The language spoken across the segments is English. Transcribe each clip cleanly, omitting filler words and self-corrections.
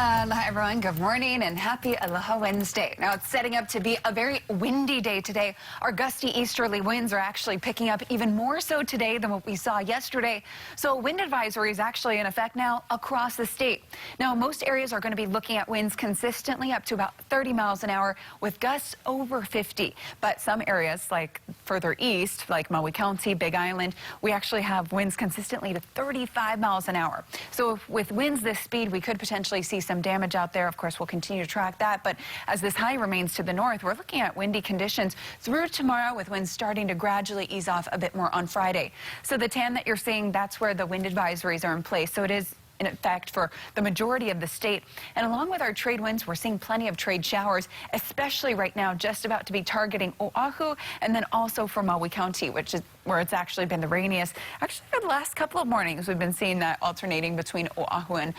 Aloha everyone, good morning and happy Aloha Wednesday. Now it's setting up to be a very windy day today. Our gusty easterly winds are actually picking up even more so today than what we saw yesterday. So a wind advisory is actually in effect now across the state. Now most areas are going to be looking at winds consistently up to about 30 miles an hour with gusts over 50. But some areas like further east, like Maui County, Big Island, we actually have winds consistently to 35 miles an hour. So with winds this speed, we could potentially see some damage out there. Of course, we'll continue to track that. But as this high remains to the north, we're looking at windy conditions through tomorrow with winds starting to gradually ease off a bit more on Friday. So the tan that you're seeing, that's where the wind advisories are in place. So it is in effect for the majority of the state. And along with our trade winds, we're seeing plenty of trade showers, especially right now, just about to be targeting Oahu and then also for Maui County, which is where it's actually been the rainiest. Actually, for the last couple of mornings, we've been seeing that alternating between Oahu and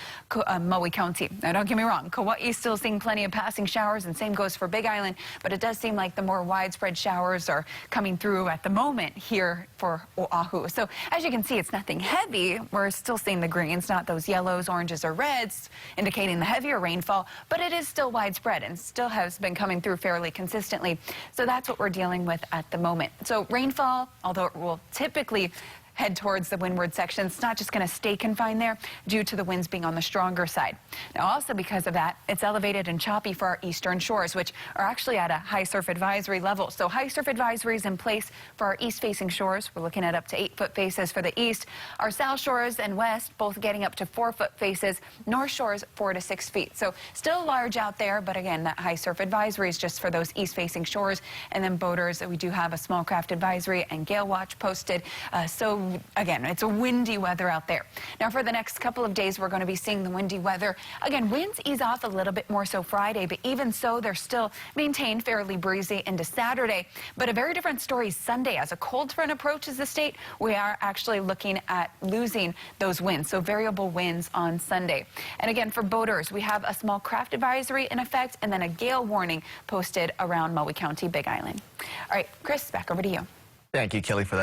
Maui County. Now, don't get me wrong, Kauai still seeing plenty of passing showers, and same goes for Big Island, but it does seem like the more widespread showers are coming through at the moment here for Oahu. So as you can see, it's nothing heavy. We're still seeing the greens, not those yellows, oranges, or reds, indicating the heavier rainfall, but it is still widespread and still has been coming through fairly consistently. So that's what we're dealing with at the moment. So rainfall, although it will typically head towards the windward section, it's not just going to stay confined there due to the winds being on the stronger side. Now also because of that, it's elevated and choppy for our eastern shores, which are actually at a high surf advisory level. So high surf advisories in place for our east facing shores. We're looking at up to 8-foot faces for the east. Our south shores and west both getting up to 4-foot faces. North shores 4 to 6 feet. So still large out there, but again, that high surf advisory is just for those east facing shores. And then boaters, we do have a small craft advisory and gale watch posted. So again, it's a windy weather out there. Now for the next couple of days, we're going to be seeing the windy weather. Again, winds ease off a little bit more so Friday, but even so, they're still maintained fairly breezy into Saturday. But a very different story Sunday. As a cold front approaches the state, we are actually looking at losing those winds, so variable winds on Sunday. And again, for boaters, we have a small craft advisory in effect and then a gale warning posted around Maui County, Big Island. All right, Chris, back over to you. Thank you, Kelly, for that.